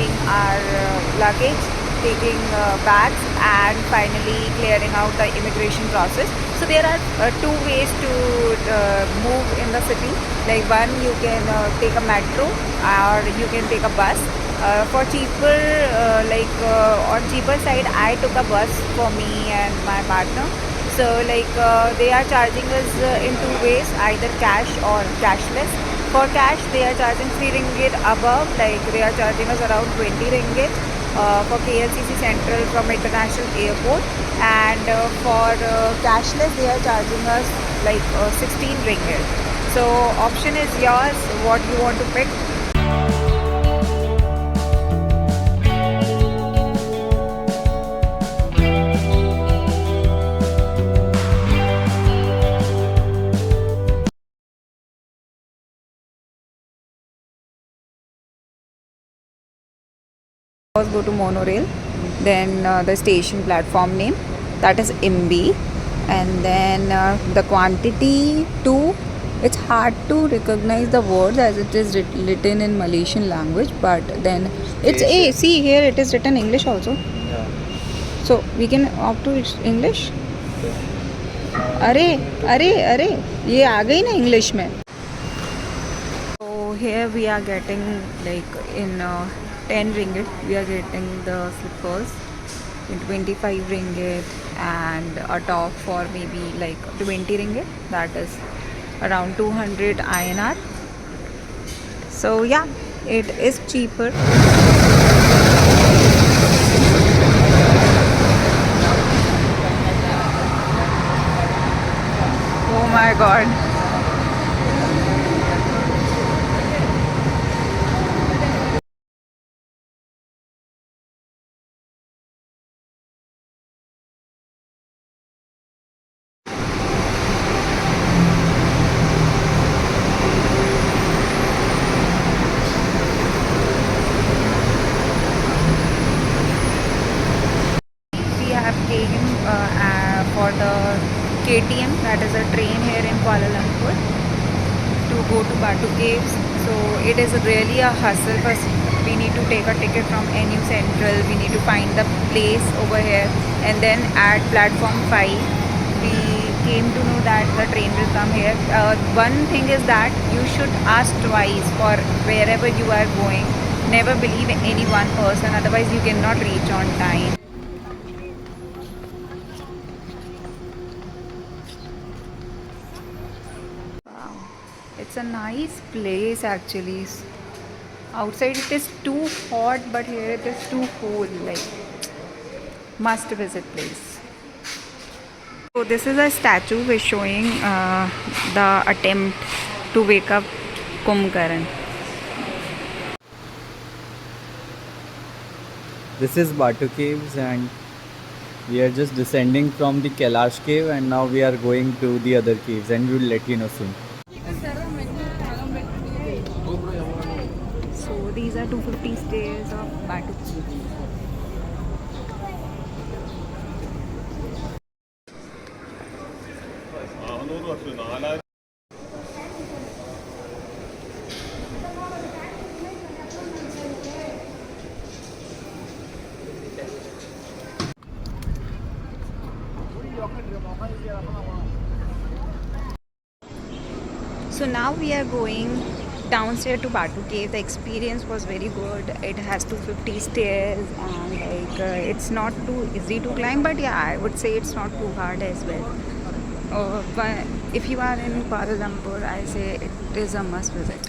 packing our luggage, taking bags, and finally clearing out the immigration process. So there are two ways to move in the city. Like one, you can take a metro or you can take a bus. For cheaper, on cheaper side, I took a bus for me and my partner. So they are charging us in two ways, either cash or cashless. For cash, they are charging 3 ringgit above, like they are charging us around 20 ringgit for KLCC Central from International Airport, and for cashless, they are charging us 16 ringgit. So option is yours, what you want to pick. First go to monorail, then the station platform name, that is Imbi, and then the quantity 2. It's hard to recognize the words as it is written in Malaysian language, but then it's A. See here it is written English also. Yeah. So we can opt to English. अरे अरे अरे ये आ गई ना English में. So here we are getting in 10 ringgit we are getting the slippers in 25 ringgit, and a top for maybe 20 ringgit, that is around 200 INR. So yeah, it is cheaper. Oh my god. We have came for the KTM, that is a train here in Kuala Lumpur, to go to Batu Caves. So it is really a hustle. First we need to take a ticket from NU Central, we need to find the place over here, and then at platform 5 we came to know that the train will come here. One thing is that you should ask twice for wherever you are going. Never believe any one person, otherwise you cannot reach on time. Wow, it's a nice place actually. Outside it is too hot, but here it is too cool. Must visit place. So this is a statue which showing the attempt to wake up Kumbhakaran. This is Batu Caves, and we are just descending from the Kailash cave, and now we are going to the other caves, and we will let you know soon. So these are 250 stairs of Batu Caves. So now we are going downstairs to Batu Cave. The experience was very good. It has 250 stairs, and it's not too easy to climb, but yeah, I would say it's not too hard as well. But if you are in Kuala Lumpur, I say it is a must visit.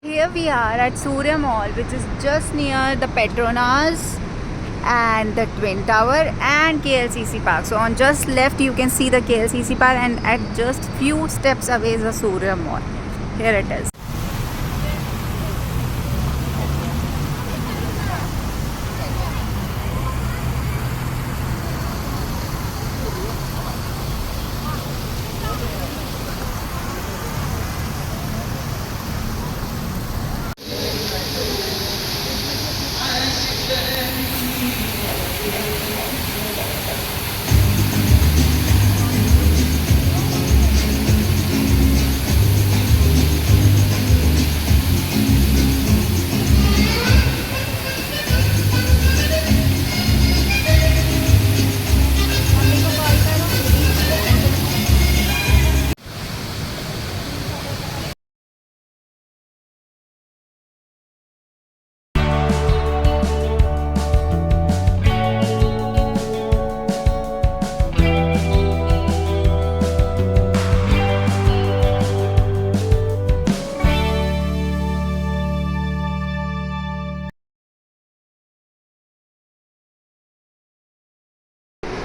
Here we are at Surya Mall, which is just near the Petronas and the Twin Tower and KLCC Park. So on just left you can see the KLCC Park, and at just few steps away is the Surya Mall. Here it is.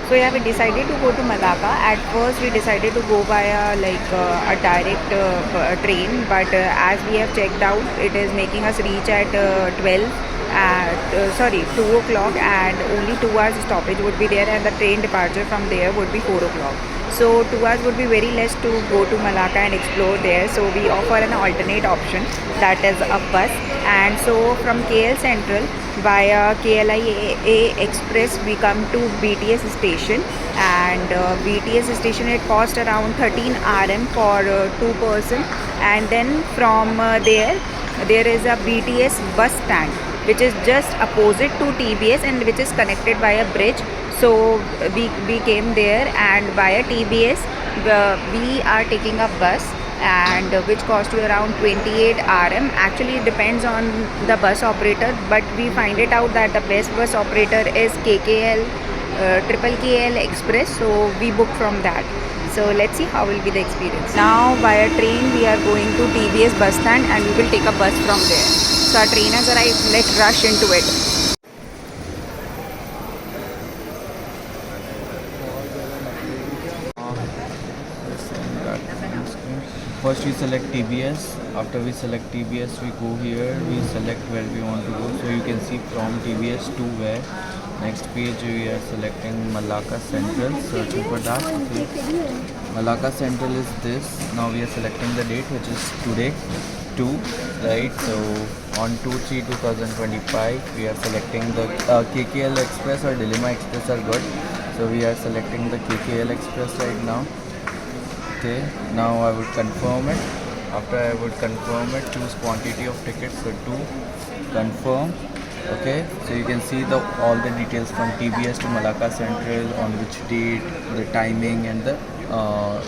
So yeah, we decided to go to Malacca. At first, we decided to go via like a direct train, but as we have checked out, it is making us reach at 12 at 2 o'clock, and only 2 hours stoppage would be there, and the train departure from there would be 4 o'clock. So 2 hours would be very less to go to Malacca and explore there. So we offer an alternate option, that is a bus. And so from KL Central via KLIA Express we come to BTS station, and BTS station it cost around 13 RM for 2 person, and then from there is a BTS bus stand which is just opposite to TBS and which is connected by a bridge. So we came there, and via TBS we are taking a bus, and which cost you around 28 RM. Actually it depends on the bus operator, but we find it out that the best bus operator is KKL Triple KL Express, so we book from that. So let's see how will be the experience. Now via train we are going to TBS bus stand, and we will take a bus from there. So our train has arrived, let's rush into it. First we select TBS. After we select TBS, we go here, we select where we want to go. So you can see from TBS to where. Next page we are selecting Malacca Central, searching for that. Okay. Malacca Central is this. Now we are selecting the date, which is today 2, right? So on 2/3/2025 we are selecting the KKL Express or Dilemma Express are good. So we are selecting the KKL Express right now. Okay, now I would confirm it. After I would confirm it, choose quantity of tickets, so 2, confirm. Okay, so you can see all the details from TBS to Malacca Central, on which date, the timing, and the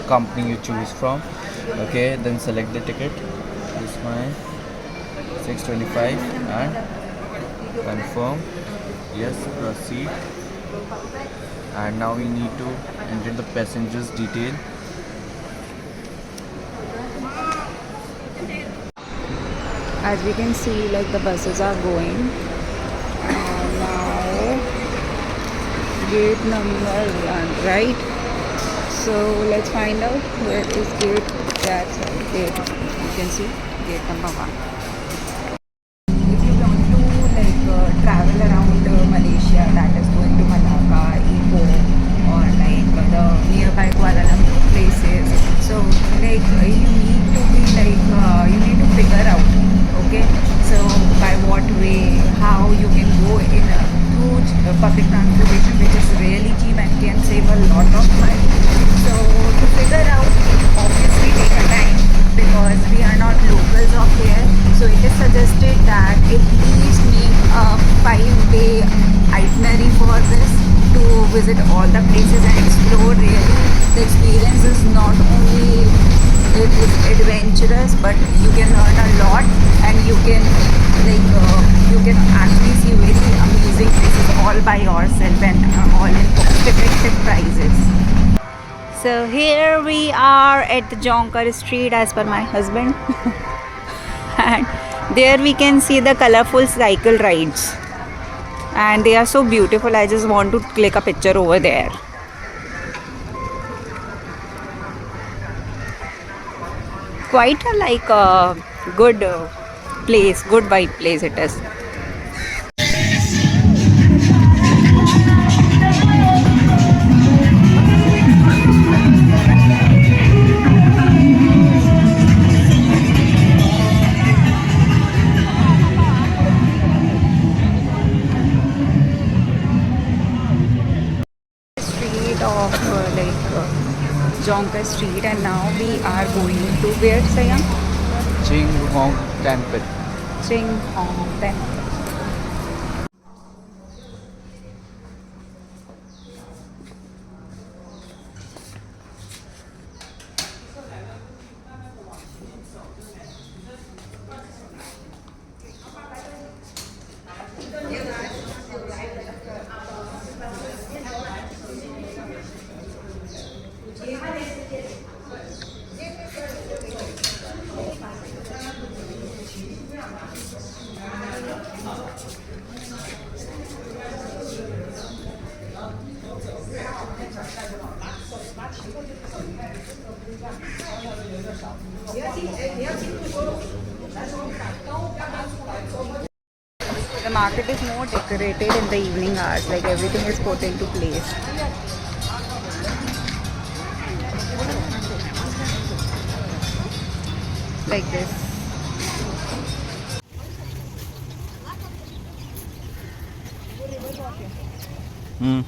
company you choose from. Okay, then select the ticket. This one, 625, and confirm. Yes, proceed. And now we need to enter the passenger's detail. As we can see, like the buses are going. Now gate number 1, right? So let's find out where is gate. That's gate. You can see gate number 1. If you want to travel around Malaysia, that is going to Malacca, Ipoh, or the nearby Kuala Lumpur places. So you need to be you need to figure out. Okay, so by what way, how you can go in a huge public transportation which is really cheap and can save a lot of money. So to figure out, obviously take a time, because we are not locals of here. So it is suggested that at least make a 5-day itinerary for this, to visit all the places and explore. Really, the experience is not only it is adventurous, but you can learn a lot, and you can you can actually see very amazing places all by yourself, and all in cost-effective prices. So here we are at the Jonker Street, as per my husband. And there we can see the colorful cycle rides, and they are so beautiful. I just want to click a picture over there. Quite a good place, good vibe place it is. Street of Jonker Street, and now we are going to where, Sayang? Ching Hong Temple. Ching Hong Temple. The market is more decorated in the evening hours, like everything is put into place. Like this. Hmm.